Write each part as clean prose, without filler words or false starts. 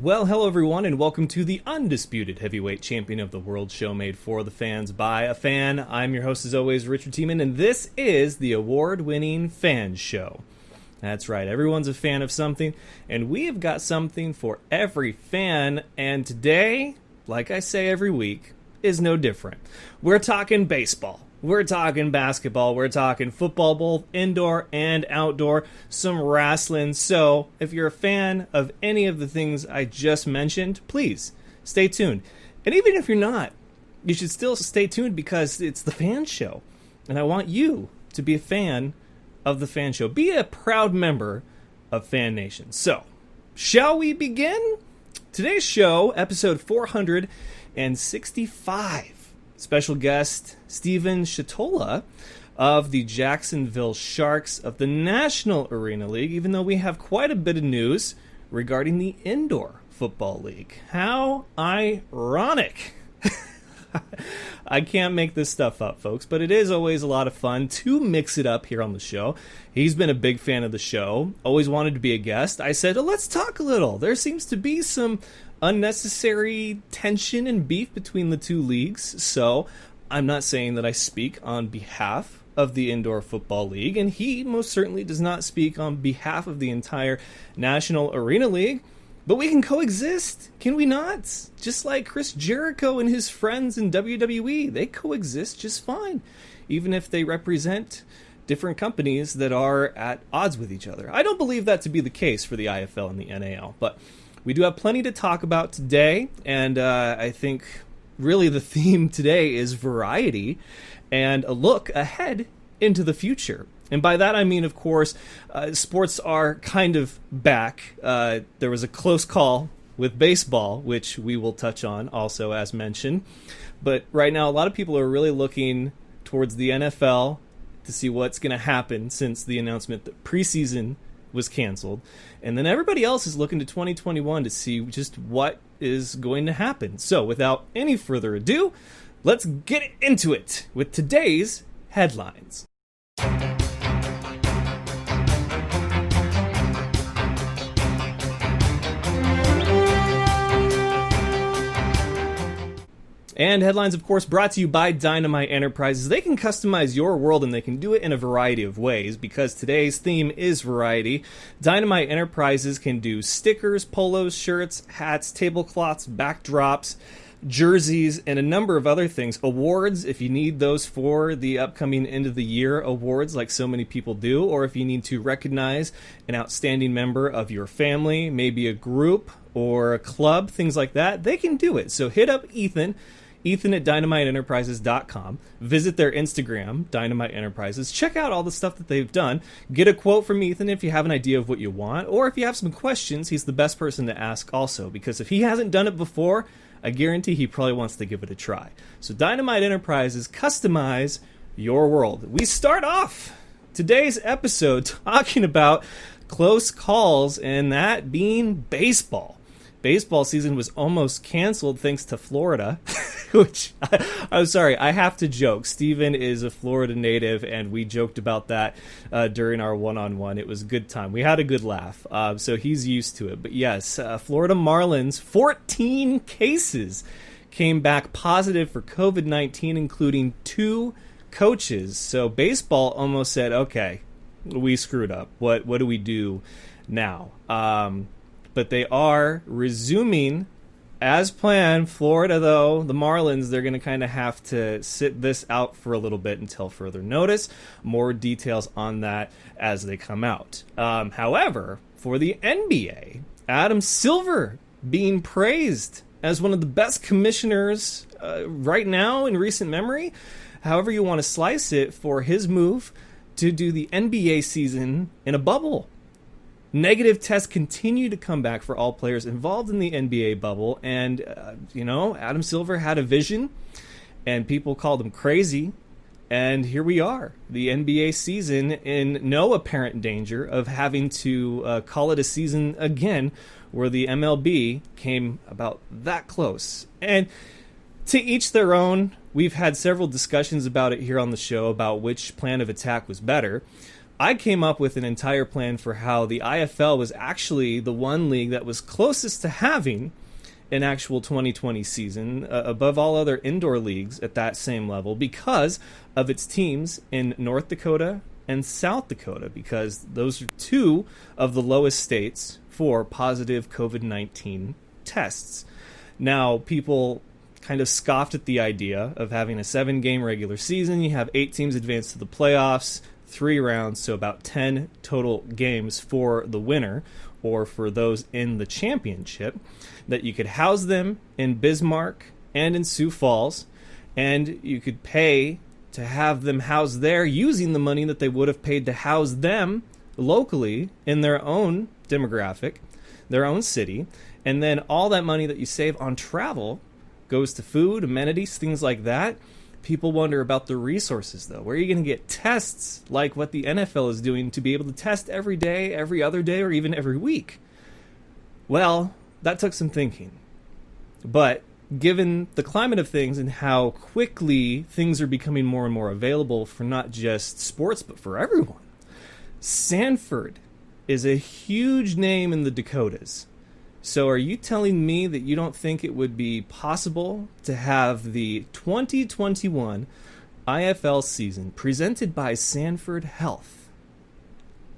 Well, hello everyone, and welcome to the undisputed heavyweight champion of the world show made for the fans by F.A.N. I'm your host, as always, Richard Tiemann, and this is the award-winning Fan Show. That's right, everyone's a fan of something, and we have got something for every fan, and today, like I say every week, is no different. We're talking baseball. We're talking basketball, we're talking football, both indoor and outdoor, some wrestling. So if you're a fan of any of the things I just mentioned, please stay tuned. And even if you're not, you should still stay tuned because it's the Fan Show. And I want you to be a fan of the Fan Show. Be a proud member of Fan Nation. So, shall we begin? Today's show, episode 465. Special guest, Stephen Shotola of the Jacksonville Sharks of the National Arena League, even though we have quite a bit of news regarding the Indoor Football League. How ironic. I can't make this stuff up, folks, but it is always a lot of fun to mix it up here on the show. He's been a big fan of the show, always wanted to be a guest. I said, well, let's talk a little. There seems to be some unnecessary tension and beef between the two leagues, so I'm not saying that I speak on behalf of the Indoor Football League, and he most certainly does not speak on behalf of the entire National Arena League, but we can coexist, can we not? Just like Chris Jericho and his friends in WWE, they coexist just fine, even if they represent different companies that are at odds with each other. I don't believe that to be the case for the IFL and the NAL, but we do have plenty to talk about today, and I think really the theme today is variety and a look ahead into the future. And by that I mean, of course, sports are kind of back. There was a close call with baseball, which we will touch on also as mentioned. But right now a lot of people are really looking towards the NFL to see what's going to happen since the announcement that preseason was canceled. And then everybody else is looking to 2021 to see just what is going to happen. So without any further ado, let's get into it with today's headlines. And headlines, of course, brought to you by Dynamite Enterprises. They can customize your world, and they can do it in a variety of ways, because today's theme is variety. Dynamite Enterprises can do stickers, polos, shirts, hats, tablecloths, backdrops, jerseys, and a number of other things. Awards, if you need those for the upcoming end of the year awards, like so many people do, or if you need to recognize an outstanding member of your family, maybe a group or a club, things like that, they can do it. So hit up Ethan at dynamiteenterprises.com. Visit their Instagram, Dynamite Enterprises. Check out all the stuff that they've done. Get a quote from Ethan if you have an idea of what you want, or if you have some questions, he's the best person to ask also, because if he hasn't done it before, I guarantee he probably wants to give it a try. So Dynamite Enterprises, customize your world. We start off today's episode talking about close calls, and that being baseball. Baseball season was almost canceled thanks to Florida, which, I'm sorry, I have to joke. Steven is a Florida native, and we joked about that during our one-on-one. It was a good time. We had a good laugh, so he's used to it. But yes, Florida Marlins, 14 cases came back positive for COVID-19, including 2 coaches. So baseball almost said, okay, we screwed up. What do we do now? But they are resuming as planned. Florida, though, the Marlins, they're going to kind of have to sit this out for a little bit until further notice. More details on that as they come out. However, for the NBA, Adam Silver being praised as one of the best commissioners right now in recent memory, however you want to slice it, for his move to do the NBA season in a bubble. Negative tests continue to come back for all players involved in the NBA bubble, and, Adam Silver had a vision, and people called him crazy, and here we are, the NBA season in no apparent danger of having to call it a season again, where the MLB came about that close. And to each their own. We've had several discussions about it here on the show about which plan of attack was better. I came up with an entire plan for how the IFL was actually the one league that was closest to having an actual 2020 season above all other indoor leagues at that same level because of its teams in North Dakota and South Dakota, because those are two of the lowest states for positive COVID-19 tests. Now, people kind of scoffed at the idea of having a 7-game regular season. You have 8 teams advance to the playoffs, 3 rounds, so about 10 total games for the winner or for those in the championship, that you could house them in Bismarck and in Sioux Falls, and you could pay to have them housed there using the money that they would have paid to house them locally in their own demographic, their own city, and then all that money that you save on travel goes to food, amenities, things like that. People wonder about the resources, though. Where are you going to get tests like what the NFL is doing to be able to test every day, every other day, or even every week? Well, that took some thinking. But given the climate of things and how quickly things are becoming more and more available for not just sports, but for everyone, Sanford is a huge name in the Dakotas. So are you telling me that you don't think it would be possible to have the 2021 IFL season presented by Sanford Health?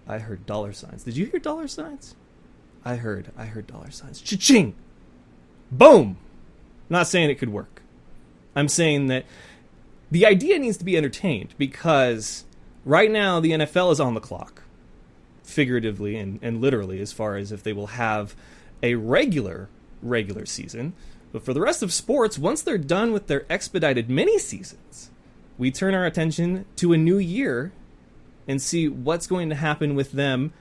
I heard dollar signs. Did you hear dollar signs? I heard dollar signs. Cha-ching! Boom! Not saying it could work. I'm saying that the idea needs to be entertained because right now the NFL is on the clock, figuratively and literally, as far as if they will have a regular season. But for the rest of sports, once they're done with their expedited mini seasons, we turn our attention to a new year and see what's going to happen with them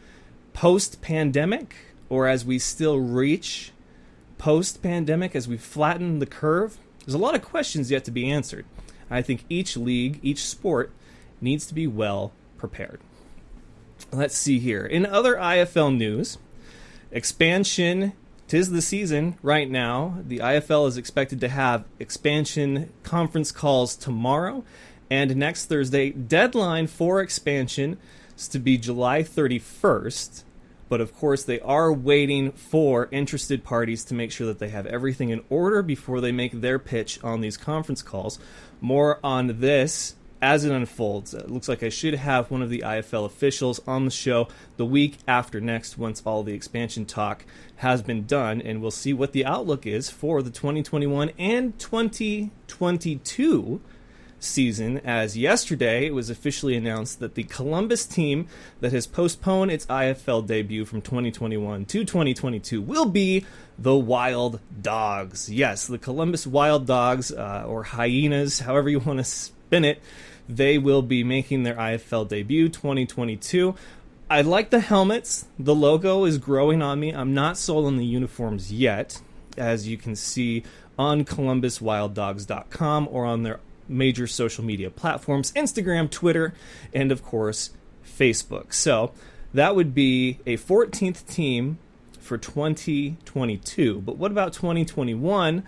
post-pandemic, or as we still reach post-pandemic, as we flatten the curve. There's a lot of questions yet to be answered. I think each league, each sport, needs to be well prepared. Let's see here. In other IFL news, expansion, 'tis the season right now. The IFL is expected to have expansion conference calls tomorrow and next Thursday. Deadline for expansion is to be July 31st. But of course, they are waiting for interested parties to make sure that they have everything in order before they make their pitch on these conference calls. More on this as it unfolds. It looks like I should have one of the IFL officials on the show the week after next once all the expansion talk has been done, and we'll see what the outlook is for the 2021 and 2022 season, as yesterday it was officially announced that the Columbus team that has postponed its IFL debut from 2021 to 2022 will be the Wild Dogs. Yes, the Columbus Wild Dogs, or Hyenas, however you want to spin it. They will be making their IFL debut 2022. I like the helmets. The logo is growing on me. I'm not sold on the uniforms yet, as you can see on ColumbusWildDogs.com or on their major social media platforms, Instagram, Twitter, and of course, Facebook. So that would be a 14th team for 2022. But what about 2021?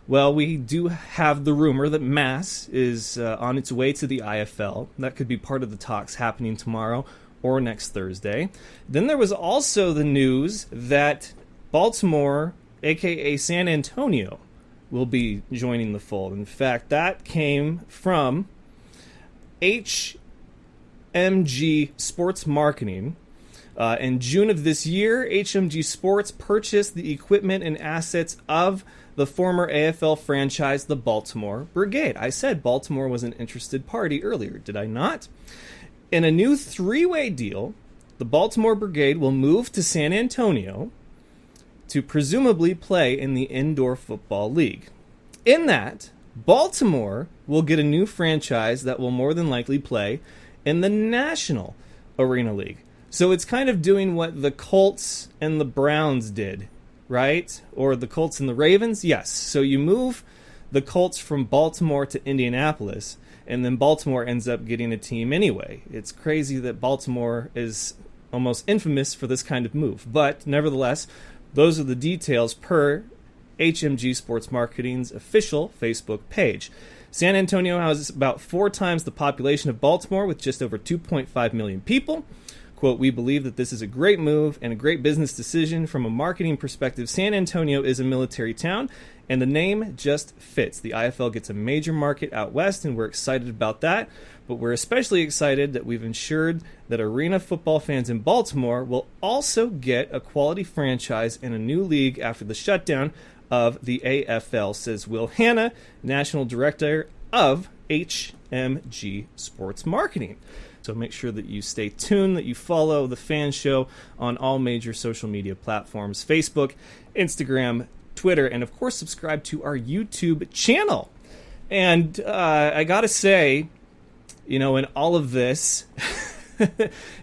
Well, we do have the rumor that Mass is on its way to the IFL. That could be part of the talks happening tomorrow or next Thursday. Then there was also the news that Baltimore, aka San Antonio, will be joining the fold. In fact, that came from HMG Sports Marketing. In June of this year, HMG Sports purchased the equipment and assets of the former AFL franchise, the Baltimore Brigade. I said Baltimore was an interested party earlier, did I not? In a new 3-way deal, the Baltimore Brigade will move to San Antonio to presumably play in the Indoor Football League. In that, Baltimore will get a new franchise that will more than likely play in the National Arena League. So it's kind of doing what the Colts and the Browns did, right? Or the Colts and the Ravens? Yes. So you move the Colts from Baltimore to Indianapolis, and then Baltimore ends up getting a team anyway. It's crazy that Baltimore is almost infamous for this kind of move. But nevertheless, those are the details per HMG Sports Marketing's official Facebook page. San Antonio has about 4 times the population of Baltimore with just over 2.5 million people. Quote, we believe that this is a great move and a great business decision. From a marketing perspective, San Antonio is a military town, and the name just fits. The IFL gets a major market out west, and we're excited about that. But we're especially excited that we've ensured that arena football fans in Baltimore will also get a quality franchise and a new league after the shutdown of the AFL, says Will Hanna, National Director of HMG Sports Marketing. So make sure that you stay tuned, that you follow the Fan Show on all major social media platforms, Facebook, Instagram, Twitter, and of course subscribe to our YouTube channel. And I gotta say, in all of this,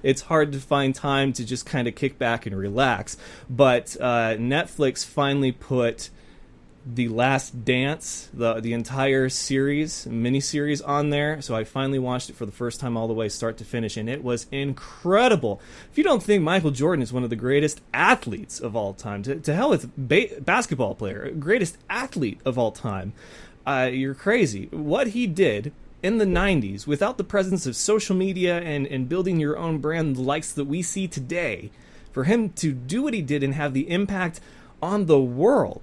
it's hard to find time to just kind of kick back and relax. But Netflix finally put The Last Dance, the entire series, miniseries on there. So I finally watched it for the first time all the way start to finish, and it was incredible. If you don't think Michael Jordan is one of the greatest athletes of all time, to hell with basketball player, greatest athlete of all time, you're crazy. What he did in the 90s, without the presence of social media and building your own brand, the likes that we see today, for him to do what he did and have the impact on the world,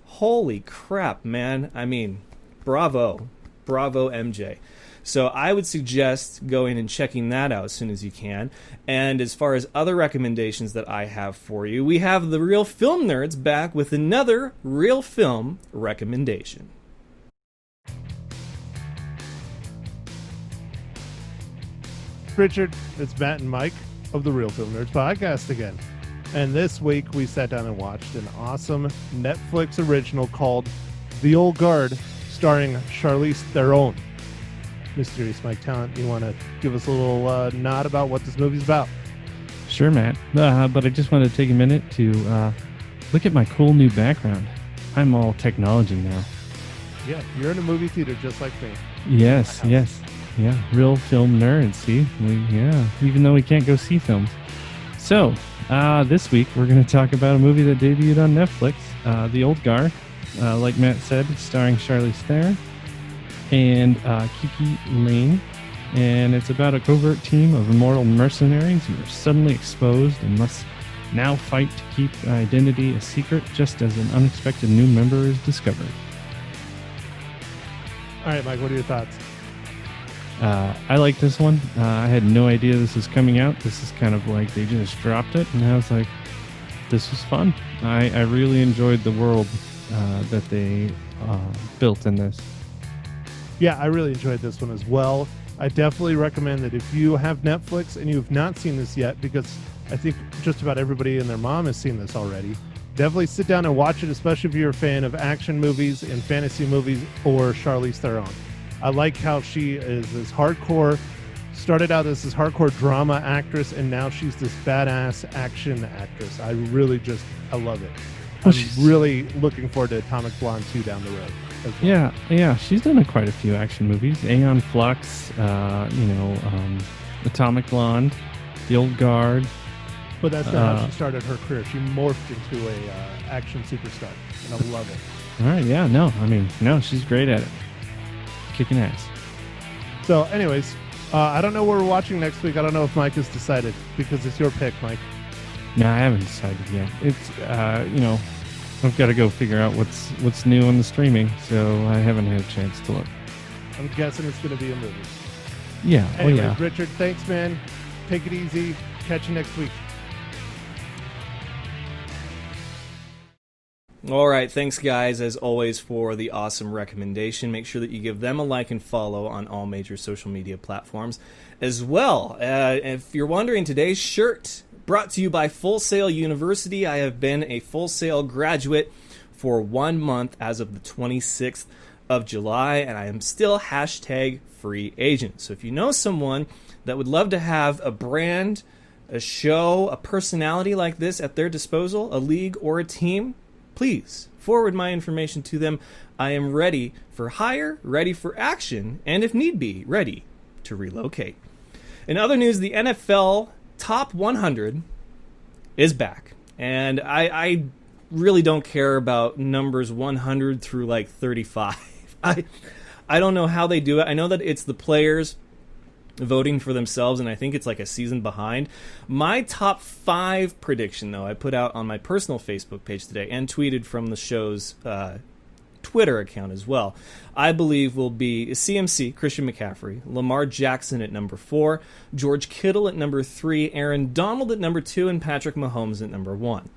holy crap, man. I mean, bravo. Bravo, MJ. So I would suggest going and checking that out as soon as you can. And as far as other recommendations that I have for you, we have the Real Film Nerds back with another real film recommendation. Richard, it's Matt and Mike of the Real Film Nerds podcast again. And this week we sat down and watched an awesome Netflix original called The Old Guard, starring Charlize Theron. Mysterious Mike Talent, you want to give us a little nod about what this movie's about? Sure, Matt. But I just wanted to take a minute to look at my cool new background. I'm all technology now. Yeah, you're in a movie theater just like me. Yes. Yeah, real film nerds, see? Even though we can't go see films. So, this week we're going to talk about a movie that debuted on Netflix, The Old Guard, like Matt said, starring Charlize Theron and Kiki Lane. And it's about a covert team of immortal mercenaries who are suddenly exposed and must now fight to keep identity a secret just as an unexpected new member is discovered. All right, Mike, what are your thoughts? I like this one. I had no idea this was coming out. This is kind of like they just dropped it, and I was like, this was fun. I really enjoyed the world that they built in this. Yeah, I really enjoyed this one as well. I definitely recommend that if you have Netflix and you have not seen this yet, because I think just about everybody and their mom has seen this already, definitely sit down and watch it, especially if you're a fan of action movies and fantasy movies or Charlize Theron. I like how she is this hardcore, started out as this hardcore drama actress, and now she's this badass action actress. I love it. I'm really looking forward to Atomic Blonde 2 down the road as well. Yeah, she's done quite a few action movies. Aeon Flux, Atomic Blonde, The Old Guard. But that's not how she started her career. She morphed into a action superstar, and I love it. All right, yeah, no, she's great at it. Kicking ass. So anyways, I don't know what we're watching next week. I don't know if Mike has decided, because it's your pick, Mike. No, I haven't decided yet. It's I've got to go figure out what's new on the streaming, so I haven't had a chance to look. I'm guessing it's going to be a movie. Yeah. Anyways, Richard, thanks, man. Take it easy. Catch you next week. All right, thanks guys, as always, for the awesome recommendation. Make sure that you give them a like and follow on all major social media platforms as well. If you're wondering, today's shirt brought to you by Full Sail University. I have been a Full Sail graduate for 1 month as of the 26th of July, and I am still #free agent. So if you know someone that would love to have a brand, a show, a personality like this at their disposal, a league or a team, please forward my information to them. I am ready for hire, ready for action, and if need be, ready to relocate. In other news, the NFL Top 100 is back. And I really don't care about numbers 100 through like 35. I don't know how they do it. I know that it's the players voting for themselves, and I think it's like a season behind. My top 5 prediction, though, I put out on my personal Facebook page today and tweeted from the show's Twitter account as well. I believe will be CMC, Christian McCaffrey, Lamar Jackson at number 4, George Kittle at number 3, Aaron Donald at number 2, and Patrick Mahomes at number 1.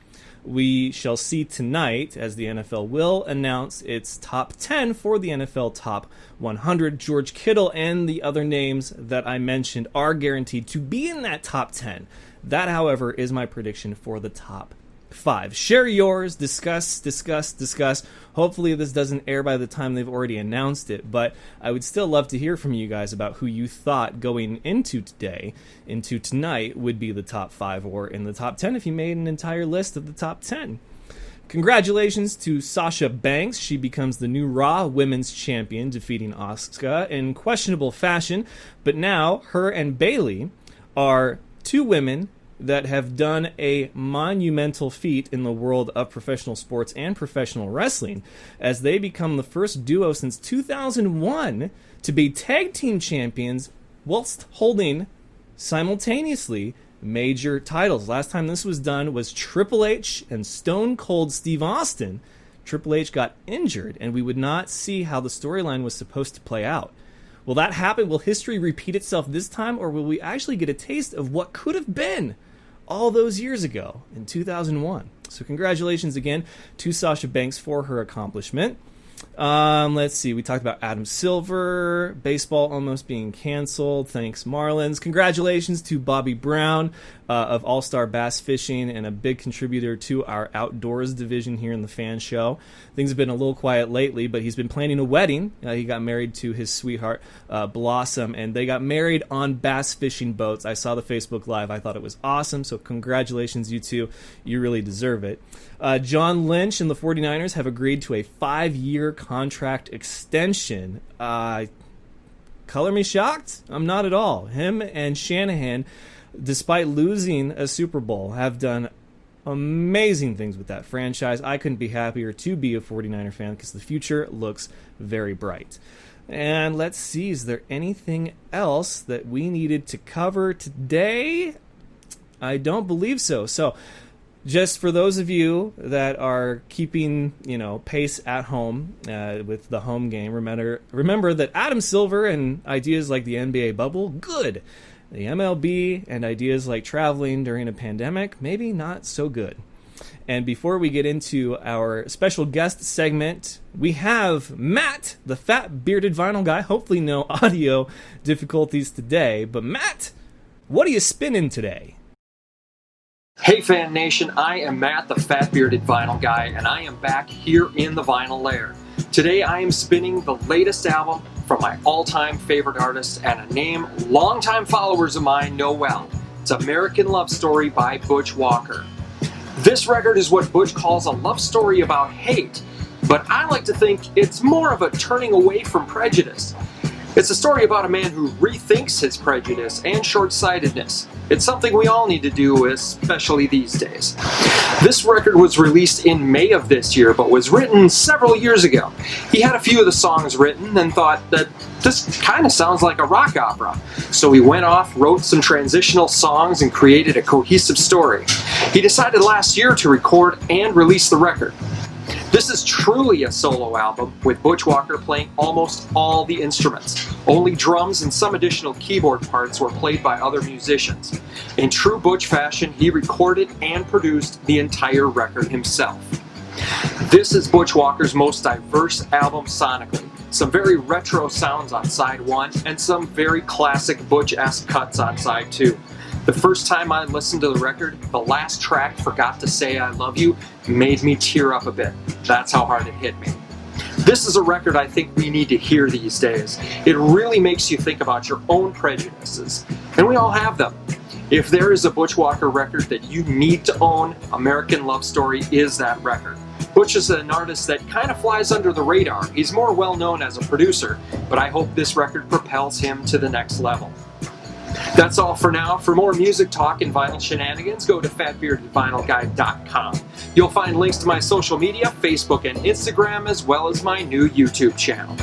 We shall see tonight as the NFL will announce its top 10 for the NFL Top 100. George Kittle and the other names that I mentioned are guaranteed to be in that top 10. That, however, is my prediction for the top 5. Share yours, discuss. Hopefully this doesn't air by the time they've already announced it, but I would still love to hear from you guys about who you thought going into tonight would be the top 5 or in the top 10 if you made an entire list of the top 10. Congratulations to Sasha Banks. She becomes the new Raw Women's Champion, defeating Asuka in questionable fashion, but now her and Bayley are 2 women that have done a monumental feat in the world of professional sports and professional wrestling, as they become the first duo since 2001 to be tag team champions whilst holding simultaneously major titles. Last time this was done was Triple H and Stone Cold Steve Austin. Triple H got injured, and we would not see how the storyline was supposed to play out. Will that happen? Will history repeat itself this time, or will we actually get a taste of what could have been all those years ago in 2001? So congratulations again to Sasha Banks for her accomplishment. Let's see. We talked about Adam Silver, baseball almost being canceled. Thanks, Marlins. Congratulations to Bobby Brown of All-Star Bass Fishing and a big contributor to our outdoors division here in the Fan Show. Things have been a little quiet lately, but he's been planning a wedding. He got married to his sweetheart, Blossom, and they got married on bass fishing boats. I saw the Facebook Live. I thought it was awesome, so congratulations, you two. You really deserve it. John Lynch and the 49ers have agreed to a 5-year contract extension. Color me shocked? I'm not at all. Him and Shanahan, despite losing a Super Bowl, have done amazing things with that franchise. I couldn't be happier to be a 49er fan because the future looks very bright. And let's see, is there anything else that we needed to cover today? I don't believe so. So, just for those of you that are keeping, pace at home with the home game, remember that Adam Silver and ideas like the NBA bubble, good. The MLB and ideas like traveling during a pandemic, maybe not so good. And before we get into our special guest segment, we have Matt, the fat bearded vinyl guy. Hopefully no audio difficulties today. But Matt, what are you spinning today? Hey Fan Nation, I am Matt, the fat bearded vinyl guy, and I am back here in the vinyl lair. Today I am spinning the latest album from my all-time favorite artist and a name longtime followers of mine know well. It's American Love Story by Butch Walker. This record is what Butch calls a love story about hate, but I like to think it's more of a turning away from prejudice. It's a story about a man who rethinks his prejudice and short-sightedness. It's something we all need to do, especially these days. This record was released in May of this year, but was written several years ago. He had a few of the songs written and thought that this kind of sounds like a rock opera. So he went off, wrote some transitional songs, and created a cohesive story. He decided last year to record and release the record. This is truly a solo album, with Butch Walker playing almost all the instruments. Only drums and some additional keyboard parts were played by other musicians. In true Butch fashion, he recorded and produced the entire record himself. This is Butch Walker's most diverse album sonically. Some very retro sounds on side 1, and some very classic Butch-esque cuts on side 2. The first time I listened to the record, the last track, Forgot to Say I Love You, made me tear up a bit. That's how hard it hit me. This is a record I think we need to hear these days. It really makes you think about your own prejudices, and we all have them. If there is a Butch Walker record that you need to own, American Love Story is that record. Butch is an artist that kind of flies under the radar. He's more well known as a producer, but I hope this record propels him to the next level. That's all for now. For more music talk and vinyl shenanigans, go to fatbeardedvinylguy.com. You'll find links to my social media, Facebook and Instagram, as well as my new YouTube channel.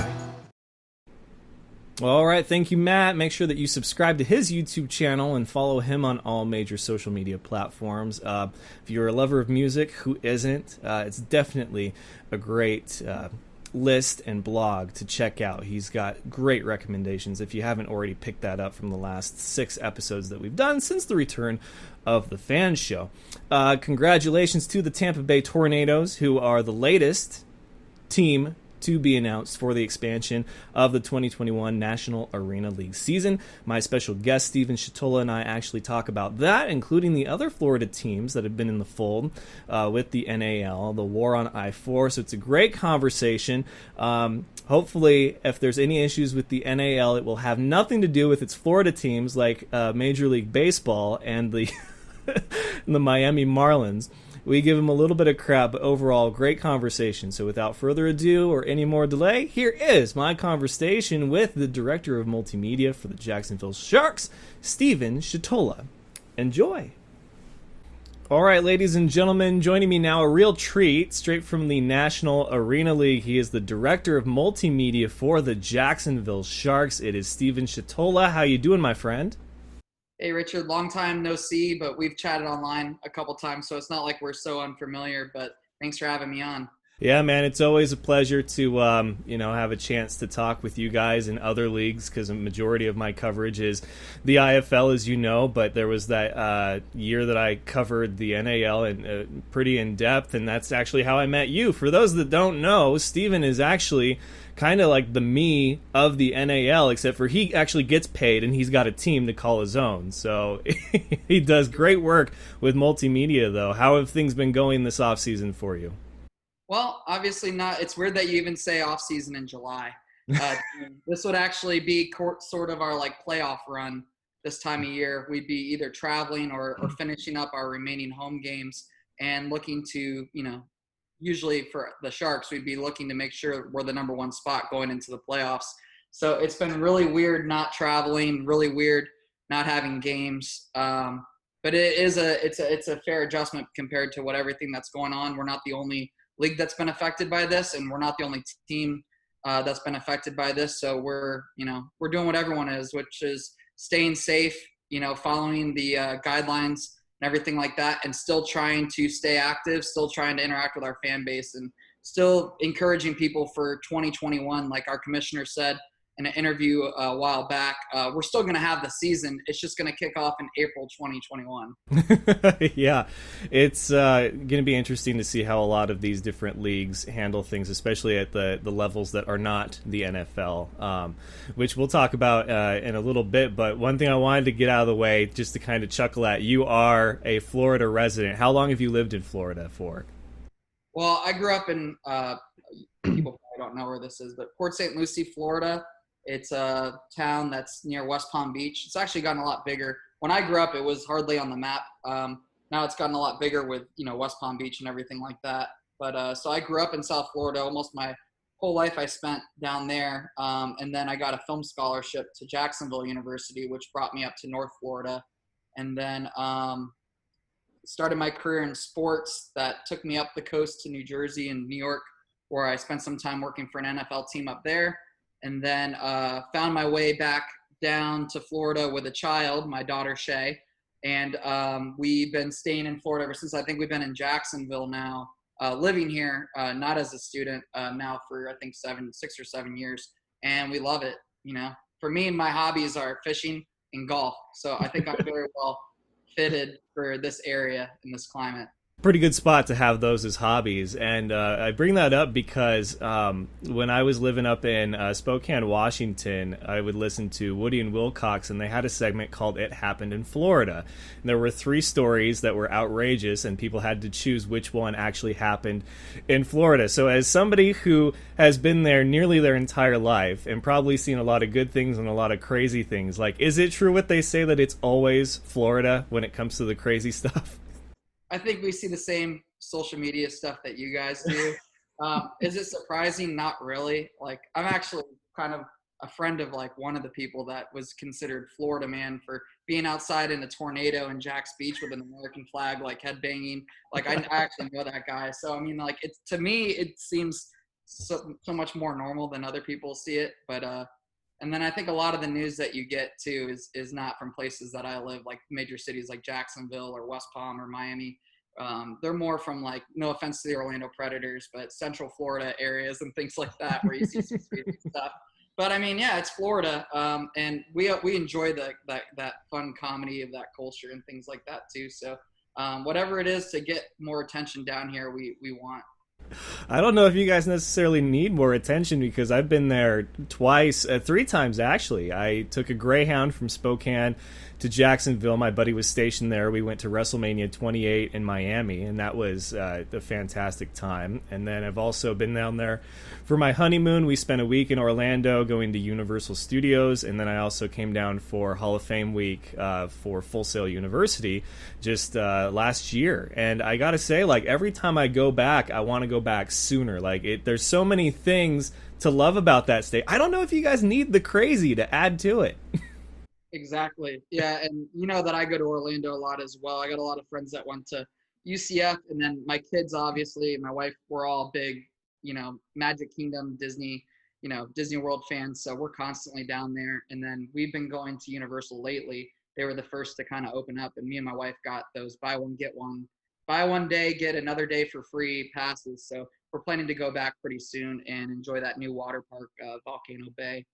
All right, thank you, Matt. Make sure that you subscribe to his YouTube channel and follow him on all major social media platforms. If you're a lover of music, who isn't? It's definitely a great list and blog to check out. He's got great recommendations if you haven't already picked that up from the last 6 episodes that we've done since the return of the F.A.N show. Congratulations to the Tampa Bay Tornadoes, who are the latest team to be announced for the expansion of the 2021 National Arena League season. My special guest, Steven Shotola, and I actually talk about that, including the other Florida teams that have been in the fold with the NAL, the war on I-4. So it's a great conversation. Hopefully, if there's any issues with the NAL, it will have nothing to do with its Florida teams like Major League Baseball and the the Miami Marlins. We give him a little bit of crap, but overall, great conversation. So without further ado or any more delay, here is my conversation with the director of multimedia for the Jacksonville Sharks, Steven Shotola. Enjoy. All right, ladies and gentlemen, joining me now, a real treat, straight from the National Arena League. He is the director of multimedia for the Jacksonville Sharks. It is Steven Shotola. How you doing, my friend? Hey, Richard, long time no see, but we've chatted online a couple times, so it's not like we're so unfamiliar, but thanks for having me on. Yeah, man, it's always a pleasure to, have a chance to talk with you guys in other leagues, because a majority of my coverage is the IFL, as you know, but there was that year that I covered the NAL and pretty in depth, and that's actually how I met you. For those that don't know, Steven is actually kind of like the me of the NAL, except for he actually gets paid and he's got a team to call his own. So he does great work with multimedia, though. How have things been going this offseason for you? Well, obviously not. It's weird that you even say off-season in July. This would actually be sort of our playoff run this time of year. We'd be either traveling or finishing up our remaining home games and looking to, usually for the Sharks, we'd be looking to make sure we're the number 1 spot going into the playoffs. So it's been really weird not traveling, really weird not having games. But it's a fair adjustment compared to everything that's going on. We're not the only league that's been affected by this, and we're not the only team that's been affected by this. So we're doing what everyone is, which is staying safe, following the guidelines and everything like that, and still trying to stay active, still trying to interact with our fan base, and still encouraging people for 2021. Like our commissioner said in an interview a while back, we're still going to have the season. It's just going to kick off in April 2021. Yeah, it's going to be interesting to see how a lot of these different leagues handle things, especially at the levels that are not the NFL, which we'll talk about in a little bit. But one thing I wanted to get out of the way, just to kind of chuckle at, you are a Florida resident. How long have you lived in Florida for? Well, I grew up in, people probably don't know where this is, but Port St. Lucie, Florida. It's a town that's near West Palm Beach. It's actually gotten a lot bigger. When I grew up, it was hardly on the map. Now it's gotten a lot bigger with, West Palm Beach and everything like that. But so I grew up in South Florida. Almost my whole life I spent down there. And then I got a film scholarship to Jacksonville University, which brought me up to North Florida. And then started my career in sports that took me up the coast to New Jersey and New York, where I spent some time working for an NFL team up there. And then found my way back down to Florida with a child, my daughter Shay. And we've been staying in Florida ever since. I think we've been in Jacksonville now, living here, not as a student, now for I think 6 or 7 years. And we love it. For me, my hobbies are fishing and golf. So I think I'm very well fitted for this area in this climate. Pretty good spot to have those as hobbies. And I bring that up because when I was living up in Spokane, Washington, I would listen to Woody and Wilcox, and they had a segment called It Happened in Florida. And there were 3 stories that were outrageous, and people had to choose which one actually happened in Florida. So as somebody who has been there nearly their entire life and probably seen a lot of good things and a lot of crazy things, is it true what they say that it's always Florida when it comes to the crazy stuff? I think we see the same social media stuff that you guys do. Is it surprising? Not really. I'm actually kind of a friend of one of the people that was considered Florida man for being outside in a tornado in Jack's Beach with an American flag, headbanging. I actually know that guy. So, I mean, to me, it seems so much more normal than other people see it. But, And then I think a lot of the news that you get too is not from places that I live, like major cities like Jacksonville or West Palm or Miami. They're more from, like, no offense to the Orlando Predators, but Central Florida areas and things like that where you see some crazy stuff. But I mean, yeah, it's Florida, and we enjoy that fun comedy of that culture and things like that too. So whatever it is to get more attention down here, we want. I don't know if you guys necessarily need more attention because I've been there twice, 3 times actually. I took a Greyhound from Spokane to Jacksonville. My buddy was stationed there. We went to WrestleMania 28 in Miami, and that was a fantastic time. And then I've also been down there for my honeymoon. We spent a week in Orlando going to Universal Studios, and then I also came down for Hall of Fame week for Full Sail University just last year. And I gotta say, like, every time I go back, I want to go back sooner. Like, there's so many things to love about that state. I don't know if you guys need the crazy to add to it. Exactly. Yeah, and you know that I go to Orlando a lot as well. I got a lot of friends that went to UCF, and then my kids, obviously, and my wife, we're all big, Magic Kingdom, Disney, Disney World fans. So we're constantly down there. And then we've been going to Universal lately. They were the first to kind of open up, and me and my wife got those buy one day, get another day for free passes. So we're planning to go back pretty soon and enjoy that new water park, Volcano Bay.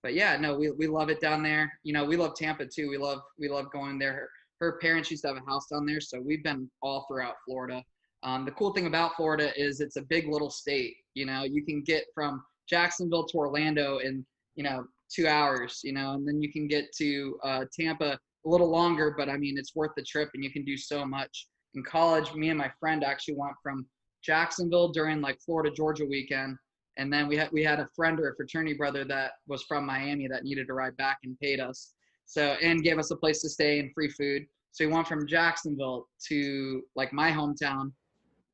But yeah, no, we love it down there. We love Tampa too. We love going there. Her parents used to have a house down there, so we've been all throughout Florida. The cool thing about Florida is it's a big little state. You can get from Jacksonville to Orlando in 2 hours. And then you can get to Tampa a little longer, but I mean, it's worth the trip, and you can do so much. In college, me and my friend actually went from Jacksonville during like Florida Georgia weekend. And then we had a friend or a fraternity brother that was from Miami that needed to ride back and paid us. And gave us a place to stay and free food. So we went from Jacksonville to like my hometown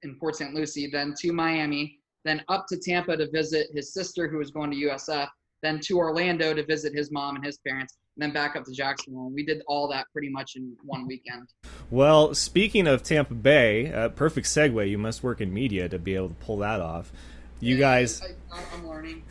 in Port St. Lucie, then to Miami, then up to Tampa to visit his sister who was going to USF, then to Orlando to visit his mom and his parents, and then back up to Jacksonville. And we did all that pretty much in one weekend. Well, speaking of Tampa Bay, perfect segue. You must work in media to be able to pull that off. You guys, I'm learning.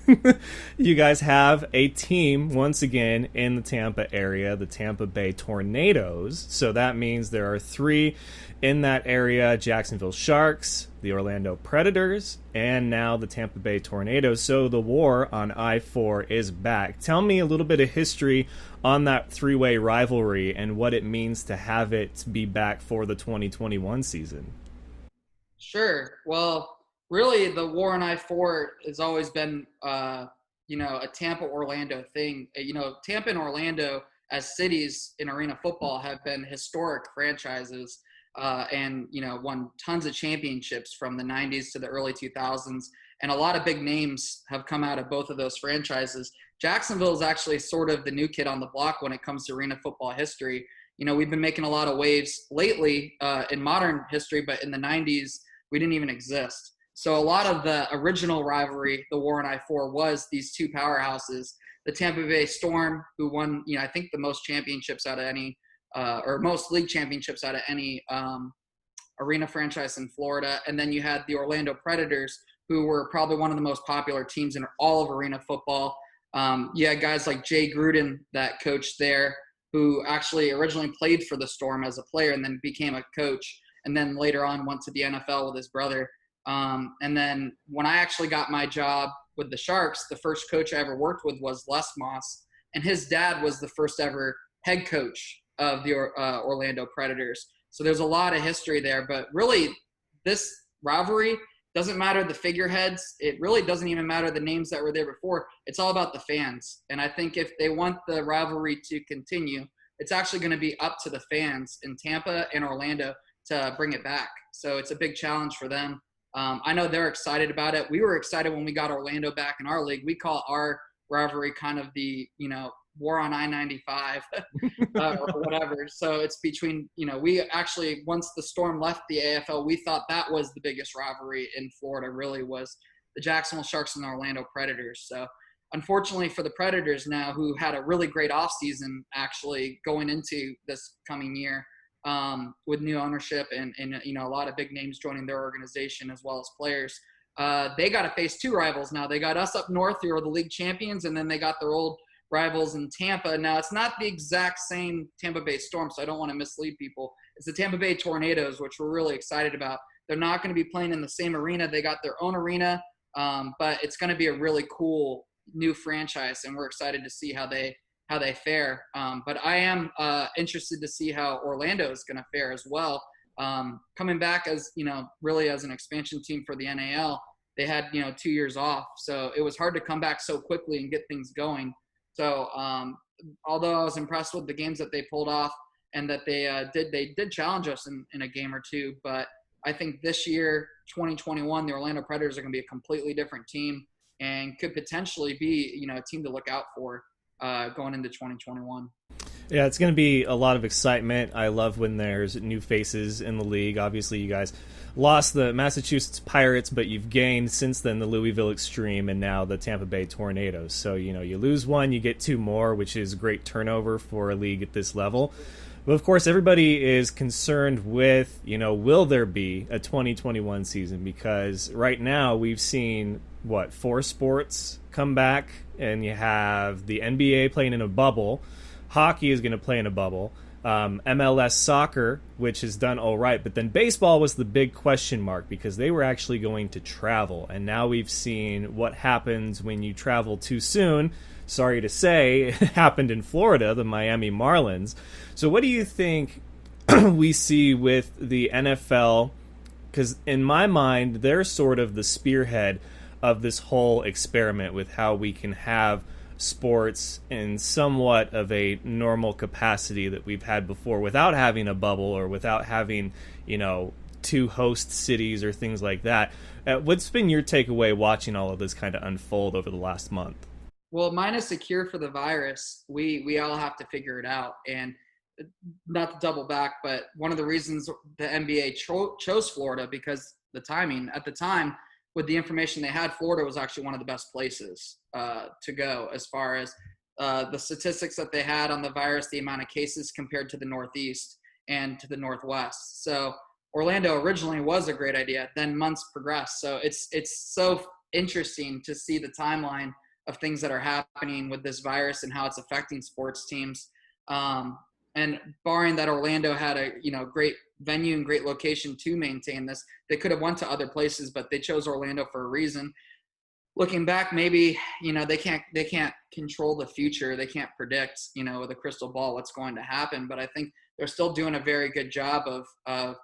You guys have a team once again in the Tampa area, the Tampa Bay Tornadoes. So that means there are 3 in that area: Jacksonville Sharks, the Orlando Predators, and now the Tampa Bay Tornadoes. So the war on I-4 is back. Tell me a little bit of history on that 3-way rivalry and what it means to have it be back for the 2021 season. Sure. Well, really, the war on I-4 has always been, a Tampa-Orlando thing. Tampa and Orlando as cities in arena football have been historic franchises and won tons of championships from the 90s to the early 2000s. And a lot of big names have come out of both of those franchises. Jacksonville is actually sort of the new kid on the block when it comes to arena football history. We've been making a lot of waves lately in modern history, but in the 90s, we didn't even exist. So a lot of the original rivalry, the war on I-4, was these 2 powerhouses, the Tampa Bay Storm, who won, I think the most championships out of any, or most league championships out of any arena franchise in Florida. And then you had the Orlando Predators, who were probably one of the most popular teams in all of arena football. You had guys like Jay Gruden that coached there, who actually originally played for the Storm as a player and then became a coach, and then later on went to the NFL with his brother. And then when I actually got my job with the Sharks, the first coach I ever worked with was Les Moss, and his dad was the first ever head coach of the Orlando Predators. So there's a lot of history there, but really this rivalry doesn't matter the figureheads. It really doesn't even matter the names that were there before. It's all about the fans. And I think if they want the rivalry to continue, it's actually going to be up to the fans in Tampa and Orlando to bring it back. So it's a big challenge for them. I know they're excited about it. We were excited when we got Orlando back in our league. We call our rivalry kind of the, war on I-95 or whatever. So it's between, we actually, once the Storm left the AFL, we thought that was the biggest rivalry in Florida, really was the Jacksonville Sharks and the Orlando Predators. So unfortunately for the Predators now, who had a really great offseason actually going into this coming year, with new ownership and a lot of big names joining their organization as well as players. they got to face two rivals now. They got us up north, who are the league champions, and then they got their old rivals in Tampa. Now, it's not the exact same Tampa Bay Storm, so I don't want to mislead people. It's the Tampa Bay Tornadoes, which we're really excited about. They're not going to be playing in the same arena. They got their own arena, but it's going to be a really cool new franchise, and we're excited to see how they fare. But I am interested to see how Orlando is going to fare as well. Coming back as, really as an expansion team for the NAL, they had, 2 years off. So it was hard to come back so quickly and get things going. So although I was impressed with the games that they pulled off and that they did challenge us in a game or two, but I think this year, 2021, the Orlando Predators are going to be a completely different team and could potentially be, a team to look out for going into 2021. Yeah, it's going to be a lot of excitement. I love when there's new faces in the league. Obviously, you guys lost the Massachusetts Pirates, but you've gained since then the Louisville Extreme and now the Tampa Bay Tornadoes. So, you lose one, you get two more, which is great turnover for a league at this level. But, of course, everybody is concerned with, will there be a 2021 season? Because right now we've seen, 4 sports come back, and you have the NBA playing in a bubble. Hockey is going to play in a bubble. MLS soccer, which has done all right. But then baseball was the big question mark because they were actually going to travel. And now we've seen what happens when you travel too soon. Sorry to say, it happened in Florida, the Miami Marlins. So what do you think we see with the NFL? Because in my mind, they're sort of the spearhead of this whole experiment with how we can have sports in somewhat of a normal capacity that we've had before without having a bubble or without having, 2 host cities or things like that. What's been your takeaway watching all of this kind of unfold over the last month? Well, minus a cure for the virus, we all have to figure it out. And not to double back, but one of the reasons the NBA chose Florida because the timing at the time, with the information they had, Florida was actually one of the best places to go as far as the statistics that they had on the virus, the amount of cases compared to the Northeast and to the Northwest. So Orlando originally was a great idea. Then months progressed. So it's so interesting to see the timeline of things that are happening with this virus and how it's affecting sports teams. And barring that Orlando had a great venue and great location to maintain this, they could have went to other places, but they chose Orlando for a reason. Looking back, maybe they can't control the future. They can't predict with a crystal ball what's going to happen. But I think they're still doing a very good job of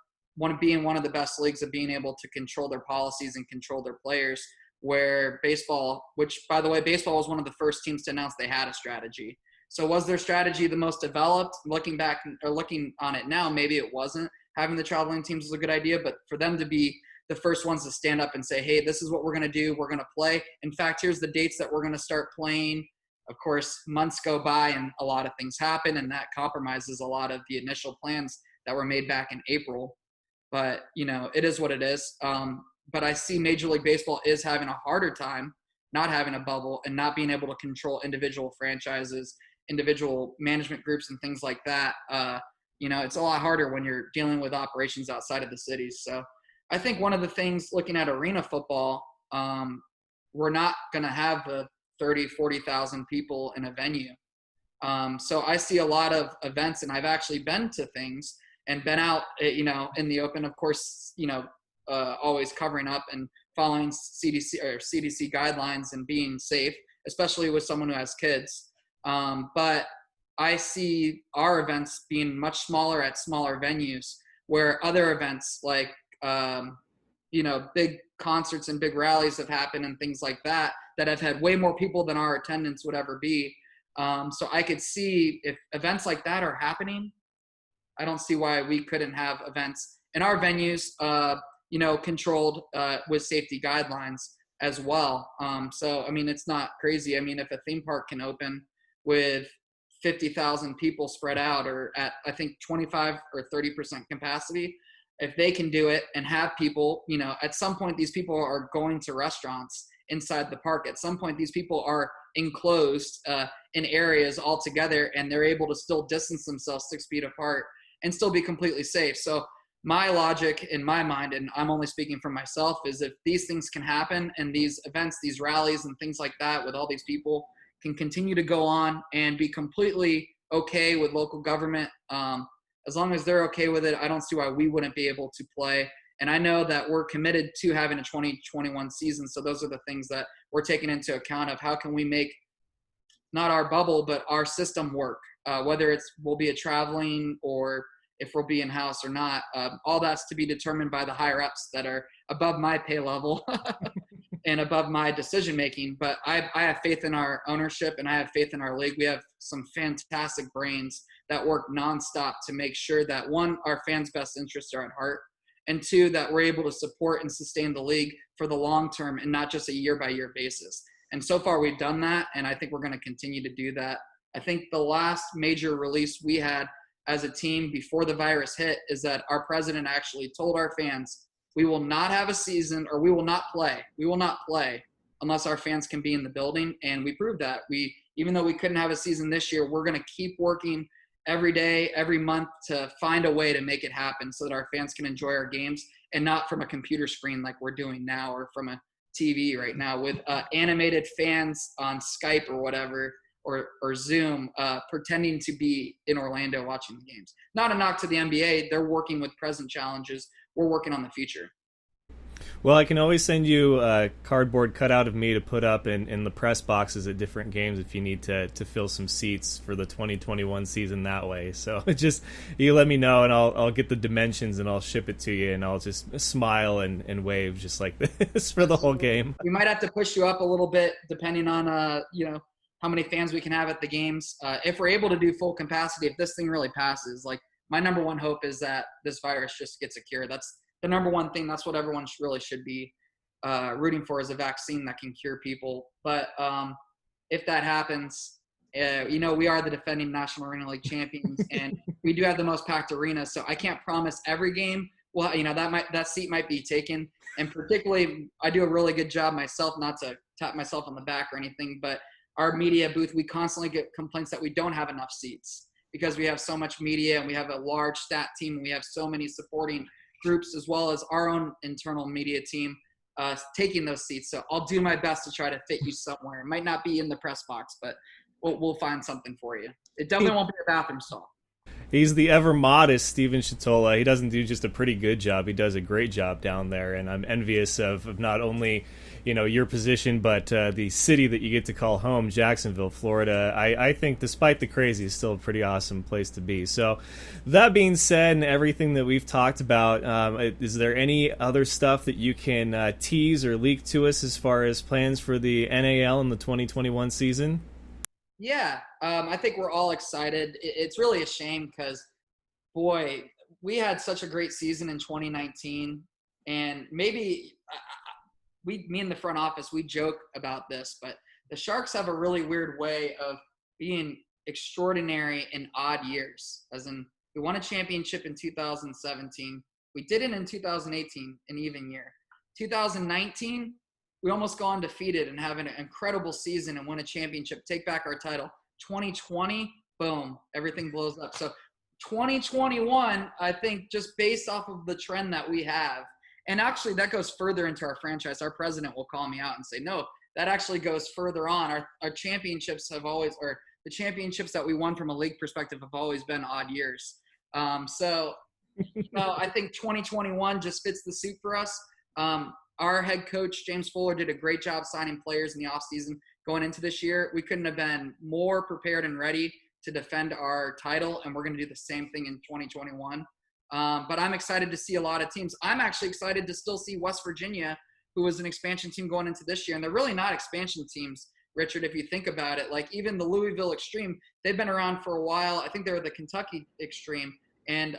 being one of the best leagues of being able to control their policies and control their players. Where baseball, which by the way, baseball was one of the first teams to announce they had a strategy. So was their strategy the most developed? Looking back or looking on it now, maybe it wasn't. Having the traveling teams was a good idea, but for them to be the first ones to stand up and say, hey, this is what we're going to do. We're going to play. In fact, here's the dates that we're going to start playing. Of course, months go by and a lot of things happen, and that compromises a lot of the initial plans that were made back in April. But, it is what it is. But I see Major League Baseball is having a harder time not having a bubble and not being able to control individual franchises, individual management groups and things like that. It's a lot harder when you're dealing with operations outside of the cities. So I think one of the things looking at arena football, we're not going to have the 30, 40,000 people in a venue. So I see a lot of events, and I've actually been to things and been out, in the open, of course, always covering up and following CDC guidelines and being safe, especially with someone who has kids. But I see our events being much smaller at smaller venues, where other events like, big concerts and big rallies have happened and things like that have had way more people than our attendance would ever be. So I could see if events like that are happening, I don't see why we couldn't have events in our venues, controlled with safety guidelines as well. So, it's not crazy. If a theme park can open with 50,000 people spread out or at, I think, 25 or 30% capacity, if they can do it and have people, at some point these people are going to restaurants inside the park. At some point these people are enclosed in areas all together, and they're able to still distance themselves 6 feet apart and still be completely safe. So my logic in my mind, and I'm only speaking for myself, is if these things can happen and these events, these rallies and things like that with all these people can continue to go on and be completely okay with local government, as long as they're okay with it, I don't see why we wouldn't be able to play. And I know that we're committed to having a 2021 season. So those are the things that we're taking into account of how can we make not our bubble, but our system work, whether we'll be a traveling or if we'll be in-house or not. All that's to be determined by the higher-ups that are above my pay level and above my decision-making. But I have faith in our ownership, and I have faith in our league. We have some fantastic brains that work nonstop to make sure that, one, our fans' best interests are at heart, and two, that we're able to support and sustain the league for the long term and not just a year-by-year basis. And so far we've done that, and I think we're going to continue to do that. I think the last major release we had as a team before the virus hit is that our president actually told our fans, we will not have a season, or we will not play. We will not play unless our fans can be in the building. And we proved that. Even though we couldn't have a season this year, we're going to keep working every day, every month to find a way to make it happen so that our fans can enjoy our games, and not from a computer screen like we're doing now, or from a TV right now with animated fans on Skype or whatever, or Zoom, pretending to be in Orlando watching the games. Not a knock to the NBA. They're working with present challenges. We're working on the future. Well, I can always send you a cardboard cutout of me to put up in the press boxes at different games if you need to fill some seats for the 2021 season that way. So just, you let me know, and I'll get the dimensions and I'll ship it to you, and I'll just smile and wave just like this for the whole game. We might have to push you up a little bit depending on how many fans we can have at the games. If we're able to do full capacity, if this thing really passes, like, my number one hope is that this virus just gets a cure. That's the number one thing. That's what everyone really should be rooting for, is a vaccine that can cure people. But if that happens, we are the defending National Arena League champions, and we do have the most packed arena. So I can't promise every game. Well, that seat might be taken. And particularly, I do a really good job myself, not to tap myself on the back or anything, but our media booth, we constantly get complaints that we don't have enough seats because we have so much media, and we have a large stat team, and we have so many supporting groups, as well as our own internal media team taking those seats. So I'll do my best to try to fit you somewhere. It might not be in the press box, but we'll find something for you. It definitely won't be a bathroom stall. He's the ever modest Steven Shotola. He doesn't do just a pretty good job. He does a great job down there, and I'm envious of not only your position, but the city that you get to call home, Jacksonville, Florida. I think, despite the crazy, it's still a pretty awesome place to be. So that being said, and everything that we've talked about, is there any other stuff that you can tease or leak to us as far as plans for the NAL in the 2021 season? Yeah, I think we're all excited. It's really a shame because, boy, we had such a great season in 2019, and maybe me and the front office, we joke about this, but the Sharks have a really weird way of being extraordinary in odd years. As in, we won a championship in 2017. We did it in 2018, an even year. 2019, we almost go undefeated and have an incredible season and win a championship, take back our title. 2020, boom, everything blows up. So 2021, I think, just based off of the trend that we have, and actually that goes further into our franchise. Our president will call me out and say, no, that actually goes further on. Our championships have always, or the championships that we won from a league perspective, have always been odd years. So I think 2021 just fits the suit for us. Our head coach, James Fuller, did a great job signing players in the offseason going into this year. We couldn't have been more prepared and ready to defend our title, and we're going to do the same thing in 2021. But I'm excited to see a lot of teams. I'm actually excited to still see West Virginia, who was an expansion team going into this year. And they're really not expansion teams, Richard, if you think about it. Like, even the Louisville Extreme, they've been around for a while. I think they were the Kentucky Extreme. And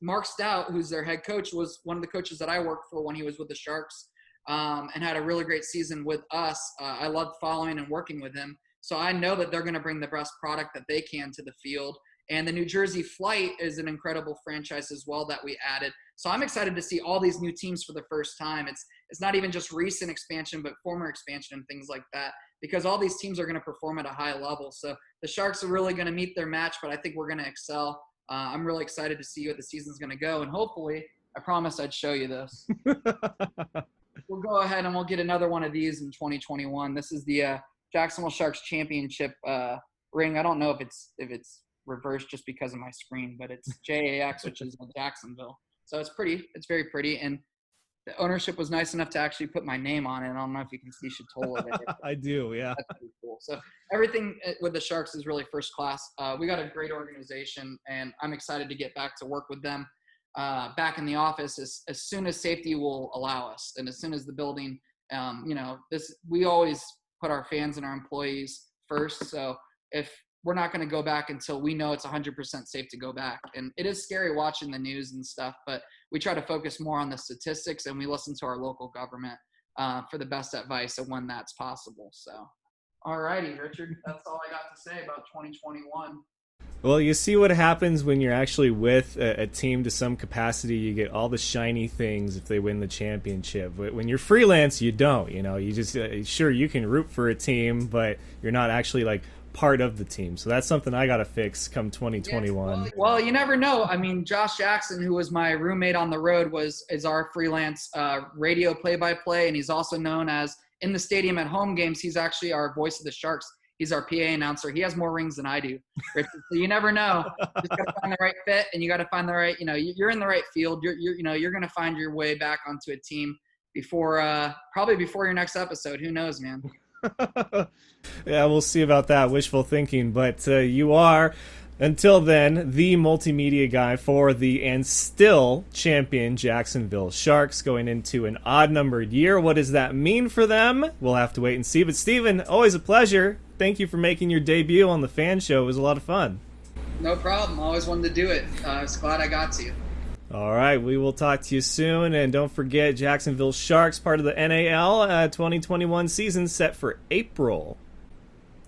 Mark Stout, who's their head coach, was one of the coaches that I worked for when he was with the Sharks, and had a really great season with us. I loved following and working with him. So I know that they're going to bring the best product that they can to the field. And the New Jersey Flight is an incredible franchise as well that we added. So I'm excited to see all these new teams for the first time. It's not even just recent expansion, but former expansion and things like that, because all these teams are going to perform at a high level. So the Sharks are really going to meet their match, but I think we're going to excel. I'm really excited to see what the season's going to go, and hopefully, I promised I'd show you this. We'll go ahead and we'll get another one of these in 2021. This is the Jacksonville Sharks championship ring. I don't know if it's reversed just because of my screen, but it's JAX, which is in Jacksonville. So it's pretty. It's very pretty, and the ownership was nice enough to actually put my name on it. I don't know if you can see Shotola there. I do, yeah. That's pretty cool. So everything with the Sharks is really first class. We got a great organization, and I'm excited to get back to work with them back in the office as soon as safety will allow us, and as soon as the building, we always put our fans and our employees first. So if we're not going to go back until we know it's 100% safe to go back. And it is scary watching the news and stuff, but we try to focus more on the statistics, and we listen to our local government for the best advice of when that's possible. So, all righty, Richard, that's all I got to say about 2021. Well, you see what happens when you're actually with a team to some capacity. You get all the shiny things if they win the championship. But when you're freelance, you don't. You just sure, you can root for a team, but you're not actually like part of the team. So that's something I got to fix come 2021. Yes, well, you never know. I mean, Josh Jackson, who was my roommate on the road, is our freelance radio play-by-play, and he's also known as in the stadium at home games. He's actually our voice of the Sharks. He's our PA announcer. He has more rings than I do. So you never know. You just got to find the right fit, and you got to find the right. You're in the right field. You're going to find your way back onto a team probably before your next episode. Who knows, man? Yeah, we'll see about that. Wishful thinking, but you are, until then, the multimedia guy for the and still champion Jacksonville Sharks going into an odd-numbered year. What does that mean for them? We'll have to wait and see. But Steven, always a pleasure. Thank you for making your debut on the Fan Show. It was a lot of fun. No problem. Always wanted to do it. I was glad I got to you. All right, we will talk to you soon. And don't forget, Jacksonville Sharks, part of the NAL 2021 season set for April.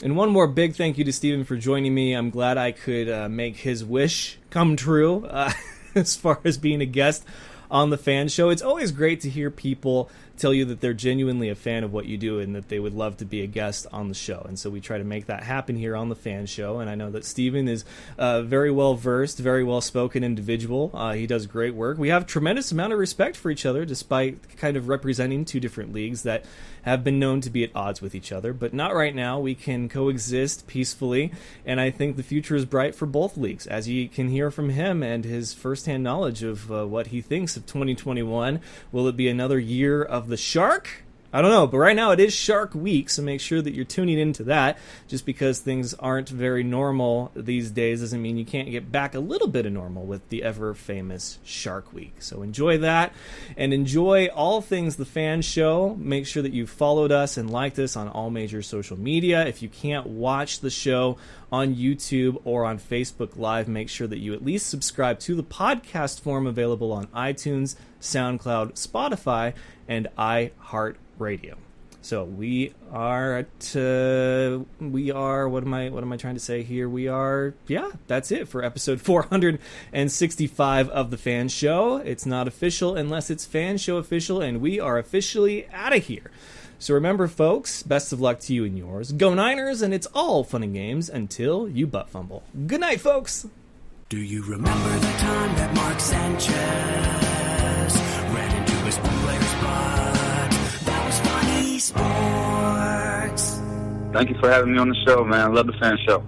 And one more big thank you to Steven for joining me. I'm glad I could make his wish come true as far as being a guest on the Fan Show. It's always great to hear people tell you that they're genuinely a fan of what you do and that they would love to be a guest on the show. And so we try to make that happen here on the Fan Show. And I know that Steven is very well versed, very well spoken individual. He does great work. We have a tremendous amount of respect for each other, despite kind of representing two different leagues that have been known to be at odds with each other. But not right now. We can coexist peacefully. And I think the future is bright for both leagues, as you can hear from him and his firsthand knowledge of what he thinks of 2021. Will it be another year of the Shark? I don't know, but right now it is Shark Week, so make sure that you're tuning into that. Just because things aren't very normal these days doesn't mean you can't get back a little bit of normal with the ever-famous Shark Week. So enjoy that, and enjoy all things The Fan Show. Make sure that you've followed us and liked us on all major social media. If you can't watch the show on YouTube or on Facebook Live, make sure that you at least subscribe to the podcast form available on iTunes, SoundCloud, Spotify, and iHeartRadio. So we are what am I trying to say here? That's it for episode 465 of the Fan Show. It's not official unless it's Fan Show official, and we are officially out of here. So remember, folks, best of luck to you and yours. Go Niners, and it's all fun and games until you butt fumble. Good night, folks. Do you remember the time that Mark Sanchez ran into his own player's butt? That was funny sports. Thank you for having me on the show, man. I love the Fan Show.